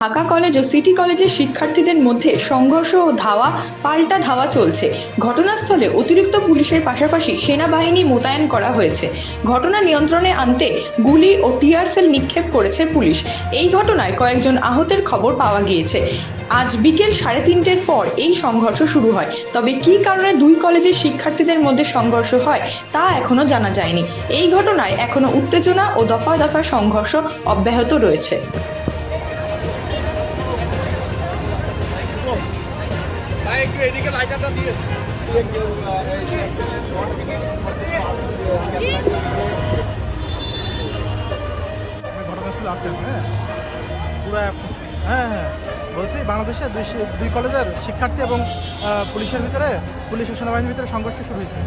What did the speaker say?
Dhaka college ও city কলেজের শিক্ষার্থীদের মধ্যে সংঘর্ষ ও পাল্টা ধাওয়া চলছে। ঘটনাস্থলে অতিরিক্ত পুলিশের পাশাপাশি সেনাবাহিনী মোতায়েন করা হয়েছে। ঘটনা নিয়ন্ত্রণে আনতে গুলি ও টিয়ার সেল নিক্ষেপ করেছে পুলিশ। এই ঘটনায় কয়েকজন আহতের খবর পাওয়া গিয়েছে। আজ বিকেল 3:30টার পর এই সংঘর্ষ শুরু হয়। তবে কী কারণে দুই কলেজের শিক্ষার্থীদের মধ্যে সংঘর্ষ হয় তা এখনো জানা যায়নি। এই ঘটনায় এখনো উত্তেজনা ও দফায় দফায় সংঘর্ষ অব্যাহত রয়েছে। একটু এদিকে লাইটারটা দিয়ে ঘটনাস্থলে আসেন। হ্যাঁ পুরো হ্যাঁ বলছি বাংলাদেশে দুই কলেজের শিক্ষার্থী এবং পুলিশের ভিতরে পুলিশ ও সেনাবাহিনীর ভিতরে সংঘর্ষ শুরু হয়েছে।